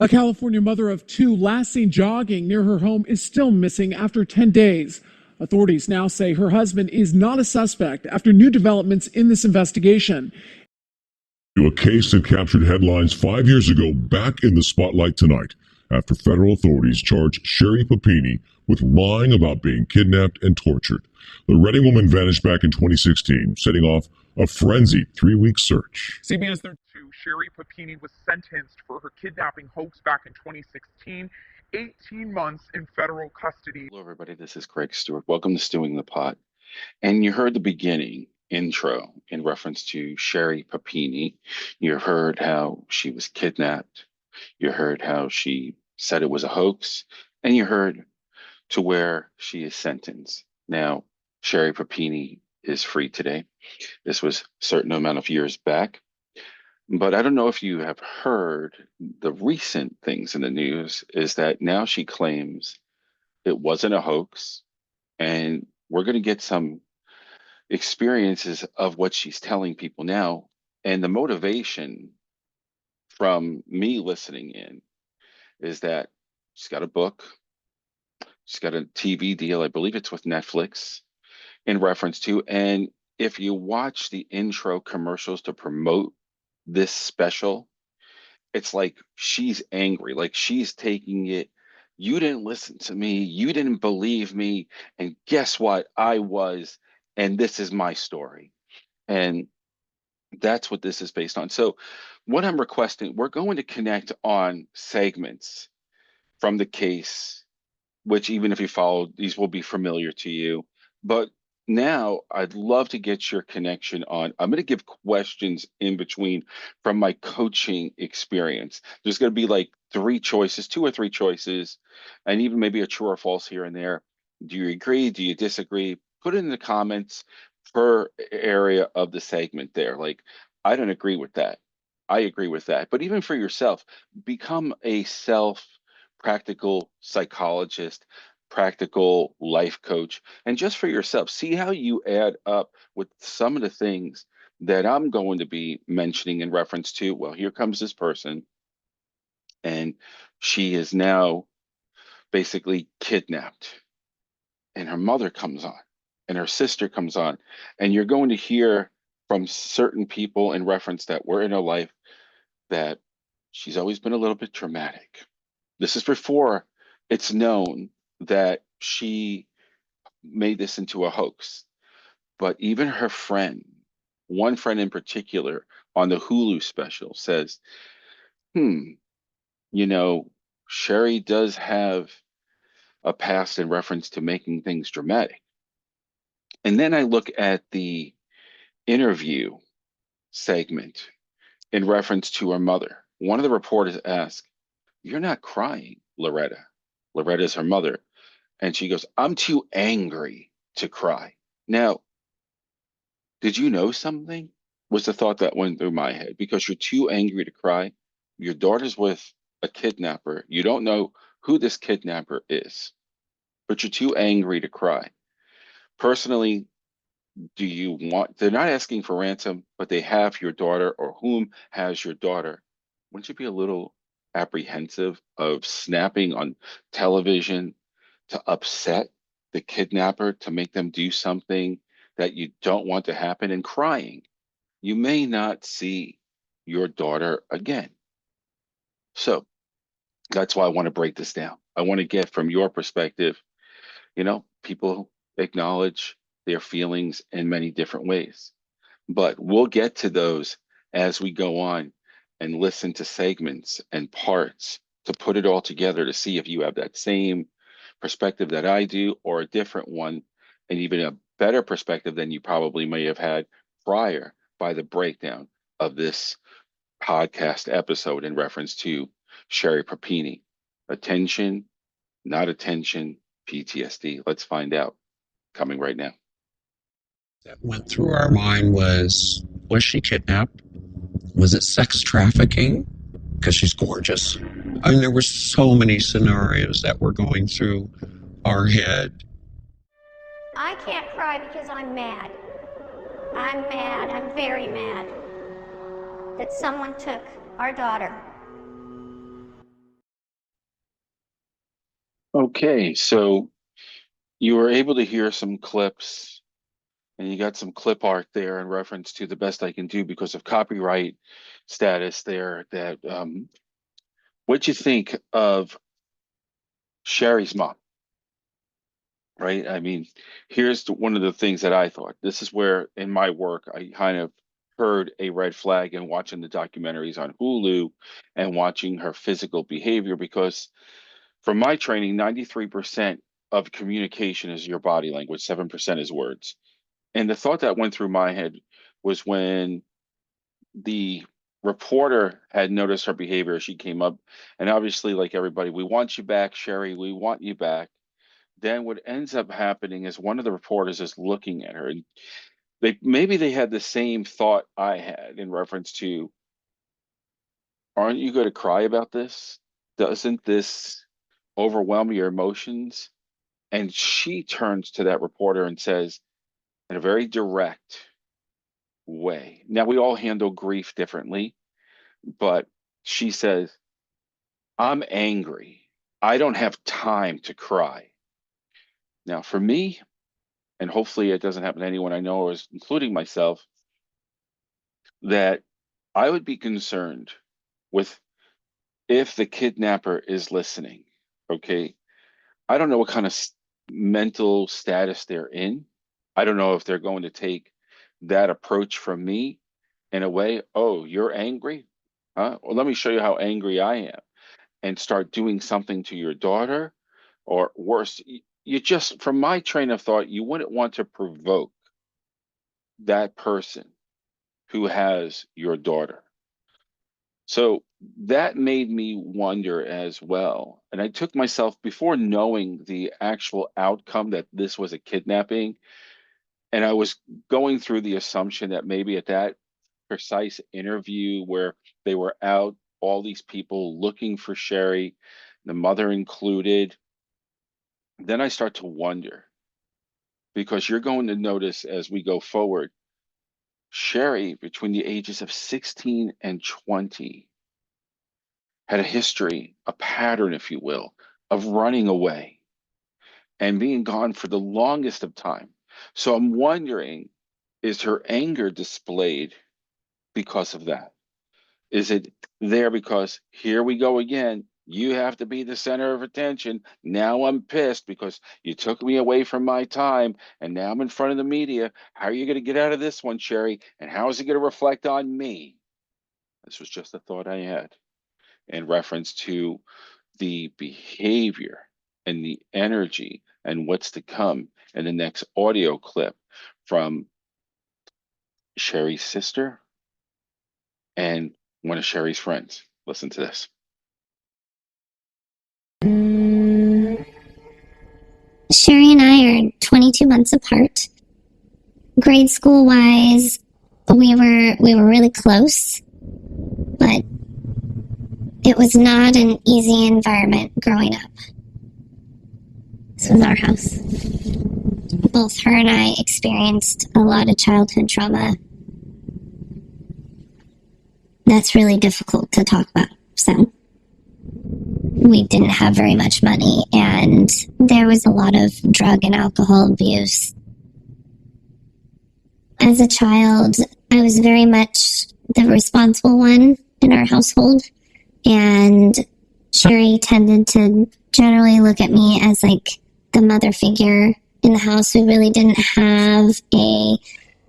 A California mother of two last seen jogging near her home is still missing after 10 days. Authorities now say her husband is not a suspect after new developments in this investigation. A case that captured headlines 5 years ago back in the spotlight tonight after federal authorities charged Sherri Papini with lying about being kidnapped and tortured. The Reading woman vanished back in 2016, setting off a frenzied 3-week search. CBS 32, Sherri Papini was sentenced for her kidnapping hoax back in 2016, 18 months in federal custody. Hello, everybody. This is Craig Stewart. Welcome to Stewing the Pot. And you heard the beginning intro in reference to Sherri Papini. You heard how she was kidnapped. You heard how she said it was a hoax. And you heard to where she is sentenced. Now, Sherri Papini is free today. This was a certain amount of years back. But I don't know if you have heard the recent things in the news is that now she claims it wasn't a hoax. And we're going to get some experiences of what she's telling people now. And the motivation from me listening in is that she's got a book. She's got a TV deal. I believe it's with Netflix in reference to. And if you watch the intro commercials to promote this special, it's like she's angry, like she's taking it. You didn't listen to me. You didn't believe me. And guess what? I was. And this is my story. And that's what this is based on. So what I'm requesting, we're going to connect on segments from the case, which even if you follow, these will be familiar to you. But now I'd love to get your connection on. I'm going to give questions in between from my coaching experience. There's going to be like 3 choices, 2 or 3 choices, and even maybe a true or false here and there. Do you agree? Do you disagree? Put it in the comments per area of the segment there. Like, I don't agree with that. I agree with that. But even for yourself, become a practical psychologist, practical life coach, and just for yourself, see how you add up with some of the things that I'm going to be mentioning in reference to. Well, here comes this person, and she is now basically kidnapped, and her mother comes on, and her sister comes on, and you're going to hear from certain people in reference that were in her life that she's always been a little bit traumatic. This is before it's known that she made this into a hoax. But even her friend, one friend in particular on the Hulu special says, Sherri does have a past in reference to making things dramatic. And then I look at the interview segment in reference to her mother. One of the reporters asked, "You're not crying, Loretta." Loretta is her mother. And she goes, "I'm too angry to cry." Now, did you know something? Was the thought that went through my head. Because you're too angry to cry. Your daughter's with a kidnapper. You don't know who this kidnapper is, but you're too angry to cry. Personally, they're not asking for ransom, but they have your daughter, or whom has your daughter. Wouldn't you be a little apprehensive of snapping on television to upset the kidnapper, to make them do something that you don't want to happen, and crying? You may not see your daughter again. So that's why I want to break this down. I want to get from your perspective, people acknowledge their feelings in many different ways, but we'll get to those as we go on and listen to segments and parts to put it all together to see if you have that same perspective that I do, or a different one, and even a better perspective than you probably may have had prior by the breakdown of this podcast episode in reference to Sherri Papini. Attention, not attention, PTSD. Let's find out. Coming right now. That went through our mind was she kidnapped? Was it sex trafficking? Because she's gorgeous. I mean, there were so many scenarios that were going through our head. I can't cry because I'm mad. I'm mad. I'm very mad that someone took our daughter. Okay, so you were able to hear some clips and you got some clip art there in reference to the best I can do because of copyright status there that what you think of Sherry's mom, right? I mean, here's one of the things that I thought. This is where in my work I kind of heard a red flag in watching the documentaries on Hulu and watching her physical behavior because from my training, 93% of communication is your body language, 7% is words. And the thought that went through my head was when the reporter had noticed her behavior, she came up, and obviously, like everybody, we want you back, Sherry, we want you back. Then what ends up happening is one of the reporters is looking at her, and they had the same thought I had in reference to, aren't you going to cry about this? Doesn't this overwhelm your emotions? And she turns to that reporter and says, in a very direct way. Now, we all handle grief differently, but she says, I'm angry. I don't have time to cry. Now, for me, and hopefully it doesn't happen to anyone I know, including myself, that I would be concerned with if the kidnapper is listening. Okay. I don't know what kind of mental status they're in. I don't know if they're going to take that approach from me in a way, oh, you're angry? Huh? Well, let me show you how angry I am and start doing something to your daughter. Or worse, you just, from my train of thought, you wouldn't want to provoke that person who has your daughter. So that made me wonder as well. And I took myself, before knowing the actual outcome that this was a kidnapping, and I was going through the assumption that maybe at that precise interview where they were out, all these people looking for Sherry, the mother included, then I start to wonder because you're going to notice as we go forward, Sherry, between the ages of 16 and 20, had a history, a pattern, if you will, of running away and being gone for the longest of time. So I'm wondering, is her anger displayed because of that? Is it there because here we go again? You have to be the center of attention. Now I'm pissed because you took me away from my time and now I'm in front of the media. How are you going to get out of this one, Sherry? And how is it going to reflect on me? This was just a thought I had in reference to the behavior and the energy and what's to come in the next audio clip from Sherry's sister and one of Sherry's friends. Listen to this. Sherri and I are 22 months apart. Grade school wise, we were really close, but it was not an easy environment growing up. This was our house. Both her and I experienced a lot of childhood trauma. That's really difficult to talk about. So we didn't have very much money, and there was a lot of drug and alcohol abuse. As a child, I was very much the responsible one in our household, and Sherri tended to generally look at me as like the mother figure in the house. We really didn't have a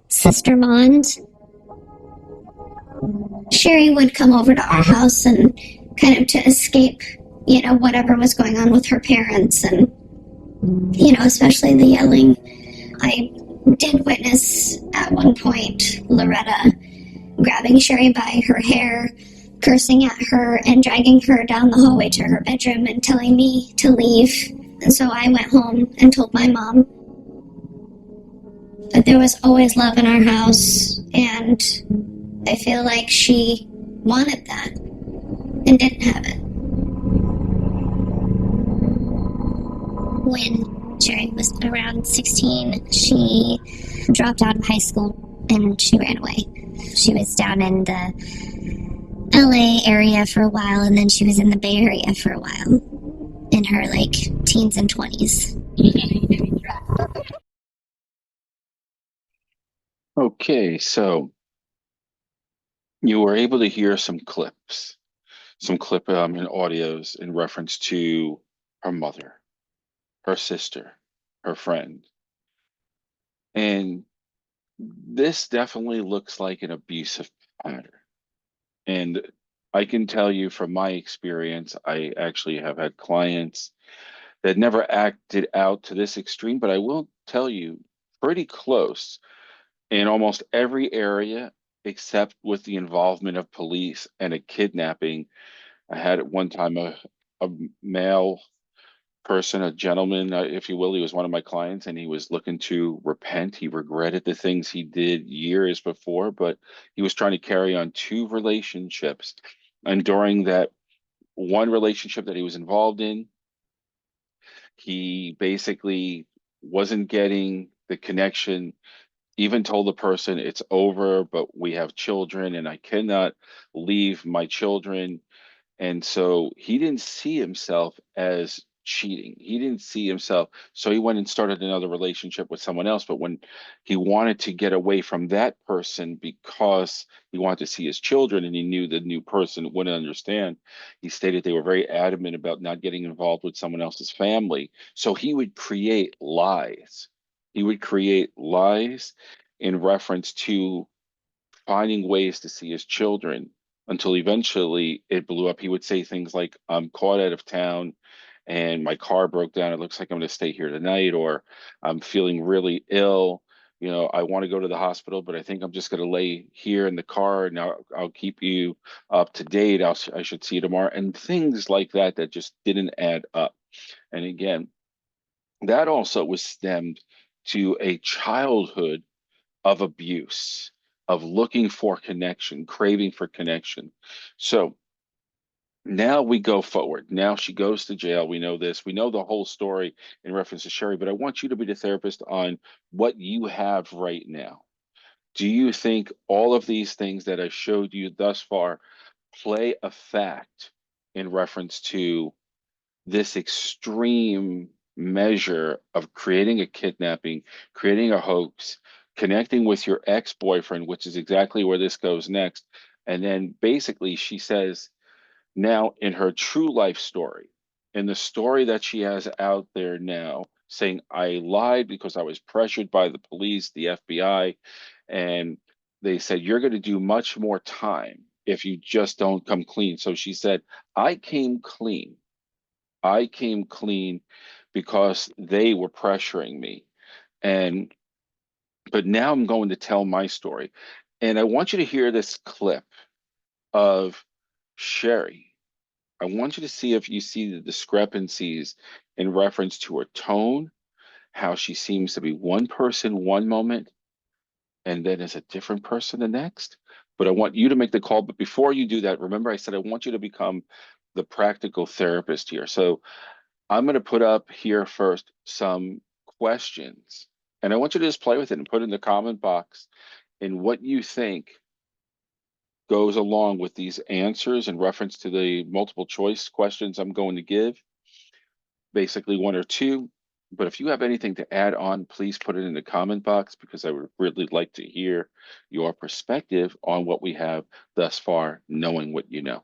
sister bond. Sherri would come over to our house and kind of to escape, whatever was going on with her parents and, especially the yelling. I did witness at one point Loretta grabbing Sherri by her hair, cursing at her and dragging her down the hallway to her bedroom and telling me to leave. And so I went home and told my mom. But there was always love in our house, and I feel like she wanted that and didn't have it. When Sherri was around 16, she dropped out of high school and she ran away. She was down in the LA area for a while, and then she was in the Bay Area for a while. in her like teens and 20s. Okay, so you were able to hear some clips, and audios in reference to her mother, her sister, her friend. And this definitely looks like an abusive pattern. And I can tell you from my experience, I actually have had clients that never acted out to this extreme, but I will tell you pretty close in almost every area except with the involvement of police and a kidnapping. I had at one time a male person, a gentleman, if you will. He was one of my clients and he was looking to repent. He regretted the things he did years before, but he was trying to carry on two relationships. And during that one relationship that he was involved in, he basically wasn't getting the connection, even told the person it's over, but we have children and I cannot leave my children. And so he didn't see himself as cheating. He didn't see himself. So he went and started another relationship with someone else. But when he wanted to get away from that person because he wanted to see his children and he knew the new person wouldn't understand, he stated they were very adamant about not getting involved with someone else's family. So he would create lies. He would create lies in reference to finding ways to see his children until eventually it blew up. He would say things like, I'm caught out of town and my car broke down. It looks like I'm going to stay here tonight, or I'm feeling really ill. You know, I want to go to the hospital, but I think I'm just going to lay here in the car and I'll keep you up to date. I should see you tomorrow. And things like that that just didn't add up. And again, that also was stemmed to a childhood of abuse, of looking for connection, craving for connection. So now we go forward. Now she goes to jail. We know this. We know the whole story in reference to Sherri, but I want you to be the therapist on what you have right now. Do you think all of these things that I showed you thus far play a fact in reference to this extreme measure of creating a kidnapping, creating a hoax, connecting with your ex-boyfriend, which is exactly where this goes next? And then basically she says, now in her true life story, in the story that she has out there now, saying, I lied because I was pressured by the police, the FBI, and they said, you're going to do much more time if you just don't come clean. So she said, I came clean. I came clean because they were pressuring me. And but now I'm going to tell my story. And I want you to hear this clip of Sherri. I want you to see if you see the discrepancies in reference to her tone, how she seems to be one person one moment and then is a different person the next. But I want you to make the call. But before you do that, remember I said I want you to become the practical therapist here. So I'm going to put up here first some questions, and I want you to just play with it and put it in the comment box in what you think goes along with these answers in reference to the multiple choice questions I'm going to give, basically one or two. But if you have anything to add on, please put it in the comment box because I would really like to hear your perspective on what we have thus far, knowing what you know.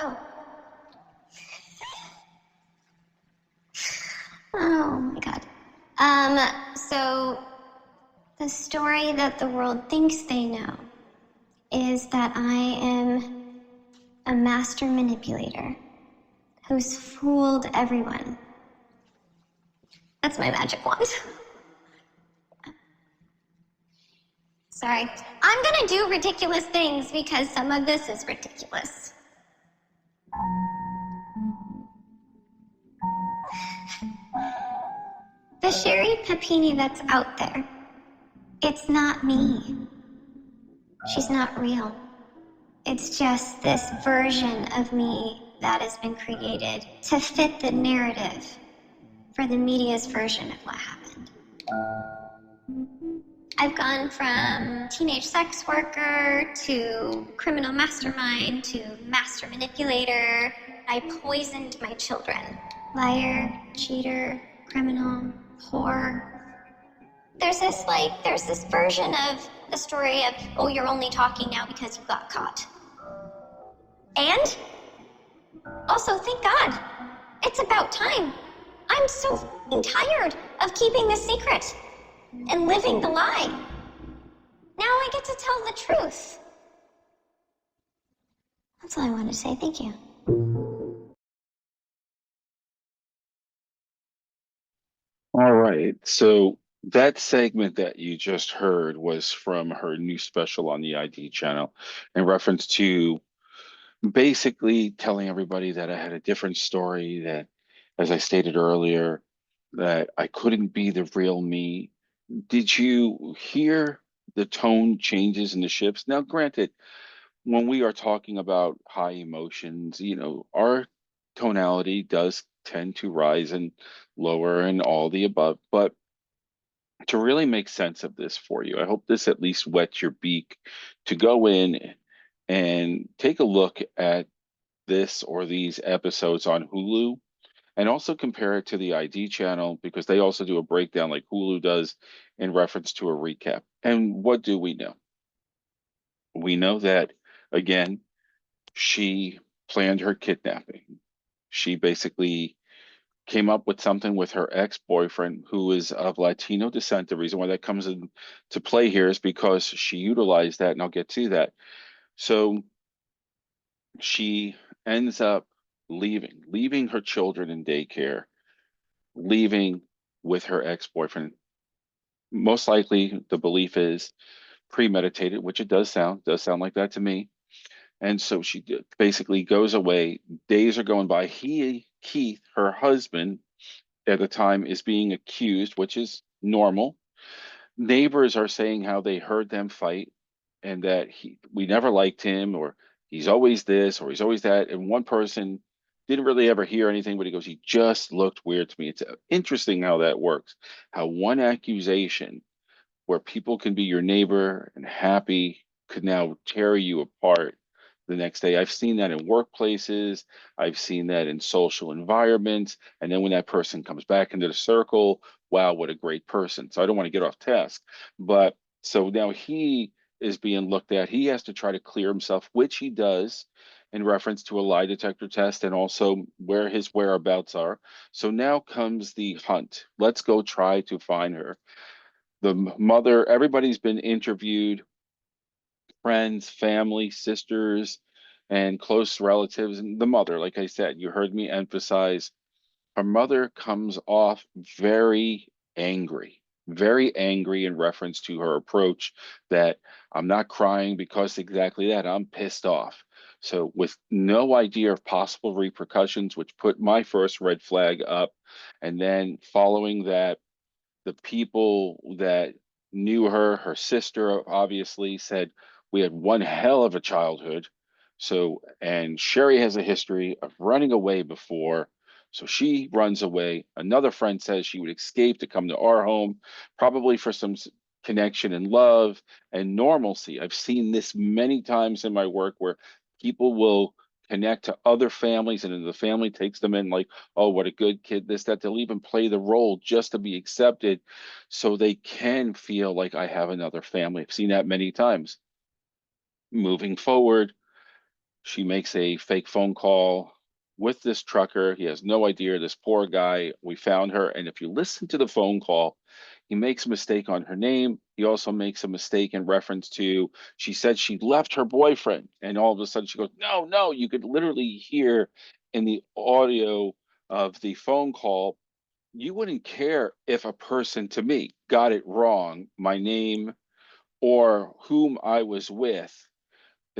Oh. Oh my God. So the story that the world thinks they know is that I am a master manipulator who's fooled everyone. That's my magic wand. Sorry. I'm gonna do ridiculous things because some of this is ridiculous. The Sherri Papini that's out there, it's not me. She's not real. It's just this version of me that has been created to fit the narrative for the media's version of what happened. I've gone from teenage sex worker to criminal mastermind to master manipulator. I poisoned my children. Liar, cheater, criminal, whore. There's this version of the story of, oh, you're only talking now because you got caught. And also, thank God, it's about time. I'm so tired of keeping this secret and living the lie. Now I get to tell the truth. That's all I wanted to say. Thank you. All right. So that segment that you just heard was from her new special on the ID channel in reference to basically telling everybody that I had a different story, that, as I stated earlier, that I couldn't be the real me. Did you hear the tone changes in the shifts? Now, granted, when we are talking about high emotions, our tonality does tend to rise and lower and all the above. But to really make sense of this for you, I hope this at least whets your beak to go in and take a look at this or these episodes on Hulu and also compare it to the ID channel, because they also do a breakdown like Hulu does in reference to a recap. And what do we know? We know that, again, she planned her kidnapping. She basically came up with something with her ex-boyfriend who is of Latino descent. The reason why that comes into play here is because she utilized that, and I'll get to that. So she ends up leaving her children in daycare, leaving with her ex-boyfriend. Most likely, the belief is premeditated, which it does sound like that to me. And so she basically goes away. Days are going by. Keith, her husband at the time, is being accused, which is normal. Neighbors are saying how they heard them fight and that we never liked him, or he's always this, or he's always that. And one person didn't really ever hear anything, but he goes, he just looked weird to me. It's interesting how that works, how one accusation where people can be your neighbor and happy could now tear you apart the next day. I've seen that in workplaces. I've seen that in social environments. And then when that person comes back into the circle, wow, what a great person. So I don't want to get off task. But so now he is being looked at. He has to try to clear himself, which he does in reference to a lie detector test and also where his whereabouts are. So now comes the hunt. Let's go try to find her. The mother, everybody's been interviewed, friends, family, sisters, and close relatives. And the mother, like I said, you heard me emphasize, her mother comes off very angry in reference to her approach, that I'm not crying because exactly that, I'm pissed off. So with no idea of possible repercussions, which put my first red flag up. And then following that, the people that knew her, her sister obviously said, we had one hell of a childhood. So, and Sherri has a history of running away before. So she runs away. Another friend says she would escape to come to our home, probably for some connection and love and normalcy. I've seen this many times in my work where people will connect to other families, and then the family takes them in like, oh, what a good kid, this, that. They'll even play the role just to be accepted so they can feel like I have another family. I've seen that many times. Moving forward, she makes a fake phone call with this trucker. He has no idea, this poor guy. We found her. And if you listen to the phone call, he makes a mistake on her name. He also makes a mistake in reference to, she said she left her boyfriend. And all of a sudden she goes, no, no. You could literally hear in the audio of the phone call, you wouldn't care if a person, to me, got it wrong, my name or whom I was with.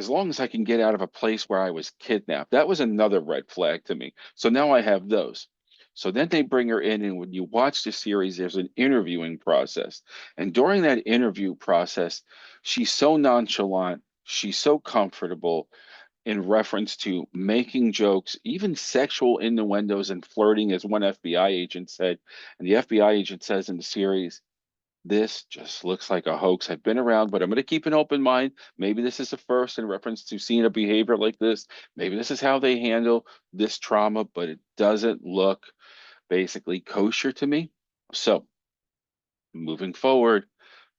as long as I can get out of a place where I was kidnapped. That was another red flag to me. So now I have those. So then they bring her in, and when you watch the series, there's an interviewing process. And during that interview process, she's so nonchalant, she's so comfortable in reference to making jokes, even sexual innuendos and flirting, as one FBI agent said. And the FBI agent says in the series, this just looks like a hoax. I've been around, but I'm going to keep an open mind. Maybe this is a first in reference to seeing a behavior like this. Maybe this is how they handle this trauma, but it doesn't look basically kosher to me. So moving forward,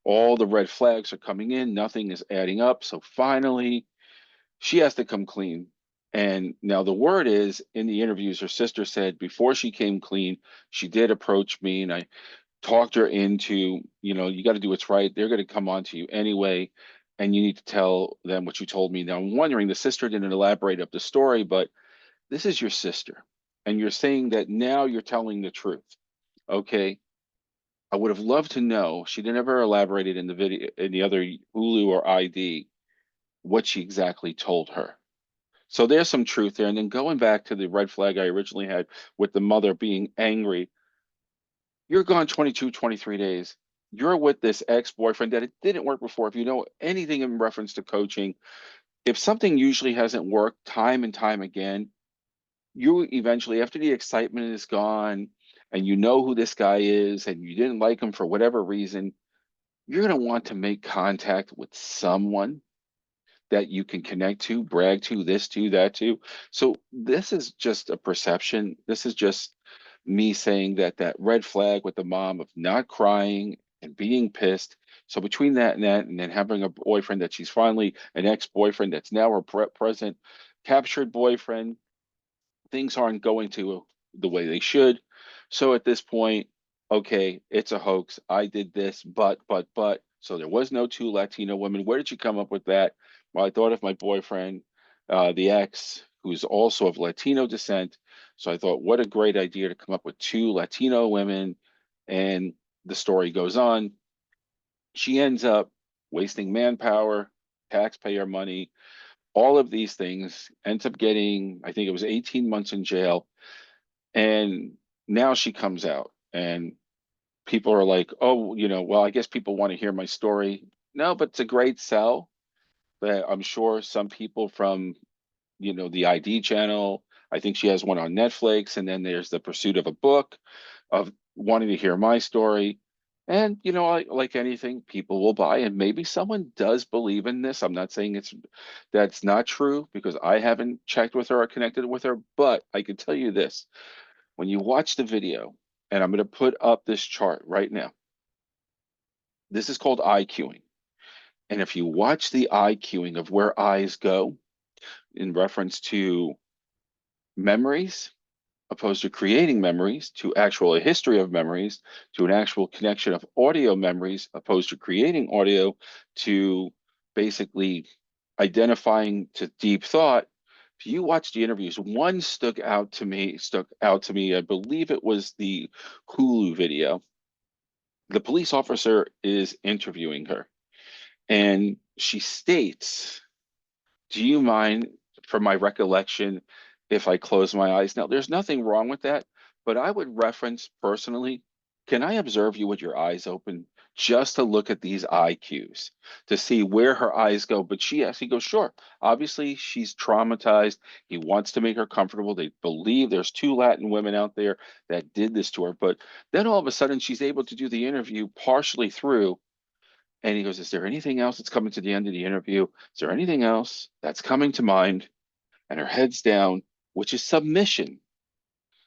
all the red flags are coming in. Nothing is adding up. So finally, she has to come clean. And now the word is in the interviews, her sister said before she came clean, she did approach me, and I talked her into, you got to do what's right. They're going to come on to you anyway, and you need to tell them what you told me. Now, I'm wondering, the sister didn't elaborate up the story, but this is your sister, and you're saying that now you're telling the truth. Okay. I would have loved to know. She didn't ever elaborated in the video, in the other Hulu or ID, what she exactly told her. So there's some truth there. And then going back to the red flag I originally had with the mother being angry, you're gone 22, 23 days. You're with this ex-boyfriend that it didn't work before. If you know anything in reference to coaching, if something usually hasn't worked time and time again, you eventually, after the excitement is gone and you know who this guy is and you didn't like him for whatever reason, you're going to want to make contact with someone that you can connect to, brag to, this to, that to. So this is just a perception. This is just me saying that that red flag with the mom of not crying and being pissed. So between that, and then having a boyfriend that she's finally an ex-boyfriend that's now her present captured boyfriend, things aren't going to the way they should. So at this point, okay, it's a hoax. I did this, but. So there was no two Latino women. Where did you come up with that? Well, I thought of my boyfriend, the ex, who's also of Latino descent. So I thought, what a great idea to come up with two Latino women. And the story goes on. She ends up wasting manpower, taxpayer money, all of these things, ends up getting, I think it was 18 months in jail. And now she comes out, and people are like, oh, well, I guess people want to hear my story. No, but it's a great sell. That I'm sure some people from, the ID channel, I think she has one on Netflix, and then there's the pursuit of a book of wanting to hear my story. And, like anything, people will buy, and maybe someone does believe in this. I'm not saying that's not true, because I haven't checked with her or connected with her, but I can tell you this. When you watch the video, and I'm going to put up this chart right now, this is called IQing. And if you watch the IQing of where eyes go in reference to memories, opposed to creating memories, to actual a history of memories, to an actual connection of audio memories, opposed to creating audio, to basically identifying to deep thought. If you watch the interviews, one stuck out to me. I believe it was the Hulu video. The police officer is interviewing her, and she states, do you mind, from my recollection, if I close my eyes? Now, there's nothing wrong with that, but I would reference personally, can I observe you with your eyes open just to look at these eye cues to see where her eyes go? But she actually goes, sure. Obviously, she's traumatized. He wants to make her comfortable. They believe there's two Latin women out there that did this to her. But then all of a sudden, she's able to do the interview partially through. And he goes, is there anything else that's coming to the end of the interview? Is there anything else that's coming to mind? And her head's down, which is submission.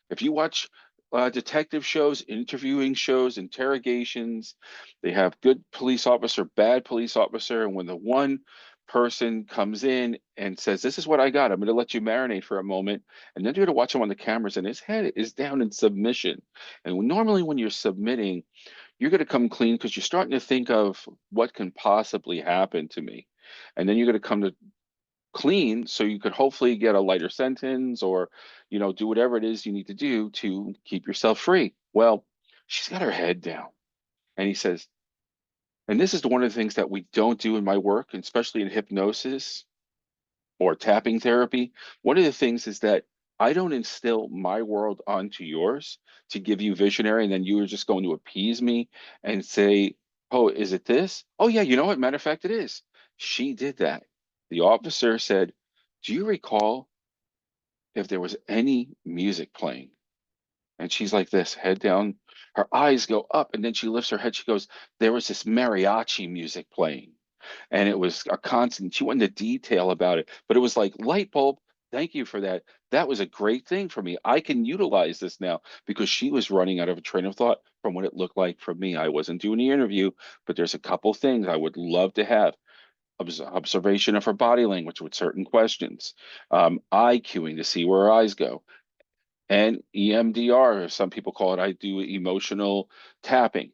If you watch detective shows, interviewing shows, interrogations, they have good police officer, bad police officer. And when the one person comes in and says, this is what I got, I'm going to let you marinate for a moment. And then you're going to watch him on the cameras, and his head is down in submission. And normally when you're submitting, you're going to come clean because you're starting to think of what can possibly happen to me. And then you're going to come to clean so you could hopefully get a lighter sentence, or do whatever it is you need to do to keep yourself free. Well, she's got her head down, and he says, and this is one of the things that we don't do in my work, especially in hypnosis, or tapping therapy, one of the things is that I don't instill my world onto yours to give you visionary, and then you are just going to appease me and say, "Oh, is it this? Oh, yeah, you know what? Matter of fact, it is." She did that. The officer said, "Do you recall if there was any music playing?" And she's like this, head down. Her eyes go up, and then she lifts her head. She goes, "There was this mariachi music playing." And it was a constant. She went into detail about it, but it was like light bulb. Thank you for that. That was a great thing for me. I can utilize this now because she was running out of a train of thought from what it looked like for me. I wasn't doing the interview, but there's a couple things I would love to have. Observation of her body language with certain questions, eye cueing to see where her eyes go, and EMDR, or some people call it, I do emotional tapping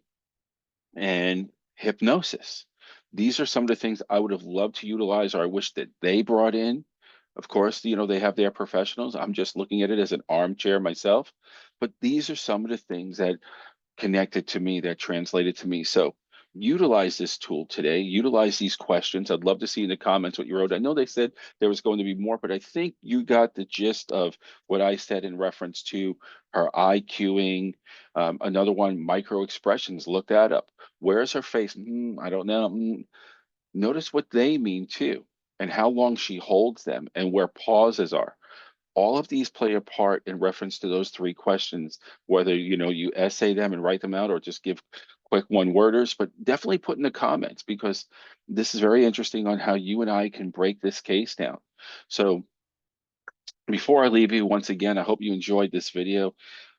and hypnosis. These are some of the things I would have loved to utilize, or I wish that they brought in. Of course, they have their professionals. I'm just looking at it as an armchair myself. But these are some of the things that connected to me, that translated to me. So utilize this tool today, utilize these questions. I'd love to see in the comments what you wrote. I know they said there was going to be more, but I think you got the gist of what I said in reference to her eye cueing. Another one, micro expressions. Look that up. Where's her face? I don't know. Notice what they mean too, and how long she holds them, and where pauses are. All of these play a part in reference to those three questions, whether you essay them and write them out or just give quick one worders, but definitely put in the comments, because this is very interesting on how you and I can break this case down. So before I leave you, once again, I hope you enjoyed this video.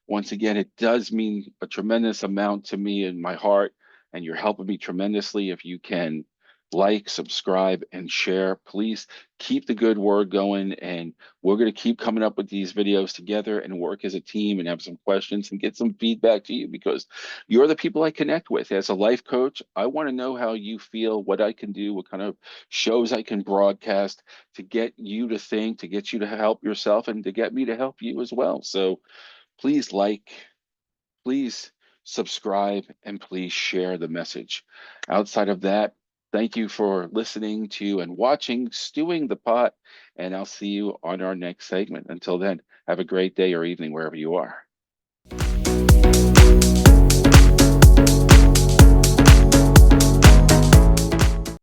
Once again, it does mean a tremendous amount to me in my heart, and you're helping me tremendously. If you can like, subscribe, and share, please keep the good word going. And we're going to keep coming up with these videos together and work as a team and have some questions and get some feedback to you, because you're the people I connect with. As a life coach, I want to know how you feel, what I can do, what kind of shows I can broadcast to get you to think, to get you to help yourself, and to get me to help you as well. So please like, please subscribe, and please share the message. Outside of that, thank you for listening to and watching Stewing the Pot, and I'll see you on our next segment. Until then, have a great day or evening wherever you are.